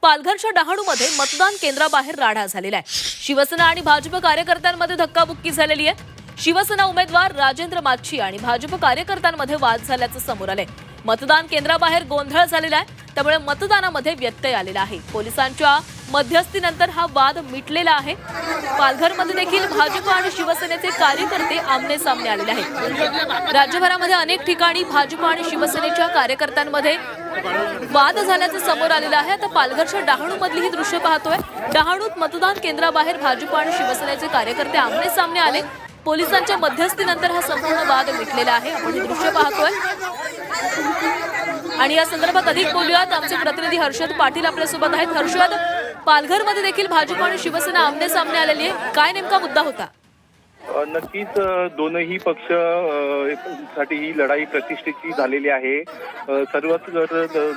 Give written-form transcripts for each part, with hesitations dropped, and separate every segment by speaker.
Speaker 1: पालघरच्या डहाणूमध्ये मतदान केंद्राबाहेर राडा झालेला आहे। शिवसेना आणि भाजप कार्यकर्त्यांमध्ये धक्काबुक्की झालेली आहे। शिवसेना उमेदवार राजेंद्र माच्छी आणि भाजप कार्यकर्त्यांमध्ये वाद झाल्याचं समोर आलंय। मतदान केंद्राबाहेर गोंधळ झालेला आहे, त्यामुळे मतदानामध्ये व्यत्यय आलेला आहे। पोलिसांच्या मध्यस्थीनंतर हा वाद मिटलेला आहे। पालघरमध्ये देखील भाजप आणि शिवसेनेचे कार्यकर्ते आमने सामने आलेले आहेत। राज्यभरामध्ये अनेक ठिकाणी भाजप आणि शिवसेनेच्या कार्यकर्त्यांमध्ये वाद झाल्याचं समोर आलेलं आहे। आता पालघरच्या डहाणूमधली ही दृश्य पाहतोय। डहाणूत मतदान केंद्राबाहेर भाजप आणि शिवसेनेचे कार्यकर्ते आमने सामने आले। पोलिसांच्या मध्यस्थीनंतर हा संपूर्ण वाद मिटलेला आहे। आपण हे दृश्य पाहतोय आणि या संदर्भात अधिक बोलूयात। आमचे प्रतिनिधी हर्षद पाटील आपल्यासोबत आहेत। हर्षद, पालघरमध्ये देखील भाजप आणि शिवसेना आमने सामने आलेली आहे, काय नेमका मुद्दा होता?
Speaker 2: नक्कीच दोनही पक्ष साठी ही लढाई प्रतिष्ठेची झालेली आहे। सर्वच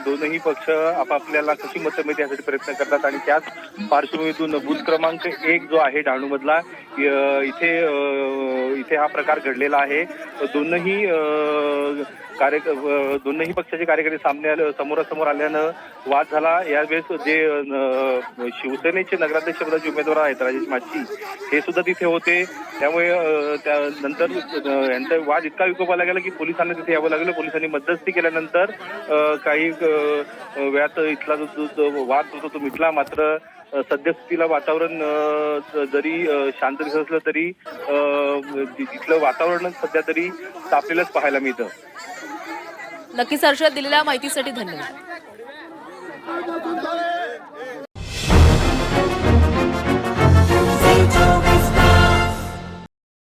Speaker 2: दोनही पक्ष आपापल्याला कशी मतं मिळते यासाठी प्रयत्न करतात आणि त्याच पार्श्वभूमीतून बूथ क्रमांक 1 जो आहे डहाणूमधला, इथे हा प्रकार घडलेला आहे। दोनही पक्षाचे कार्यकर्ते समोरासमोर आल्यानं वाद झाला। यावेळेस जे शिवसेनेचे नगराध्यक्ष पदाचे उमेदवार आहेत राजेश माच्छी, हे सुद्धा तिथे होते। त्यामुळे त्यानंतर यांचा वाद इतका विकोपाला गेला की पोलिसांना तिथे यावं लागलं। पोलिसांनी मध्यस्थी केल्यानंतर काही वेळात इथला जो वाद होता तो मिटला। मात्र सद्यस्थितीला वातावरण जरी शांत दिसत असलं तरी तिथलं वातावरण सध्या तरी तापलेलंच पाहायला मिळतं।
Speaker 1: नक्कीच हर्षद, दिलेल्या माहितीसाठी धन्यवाद।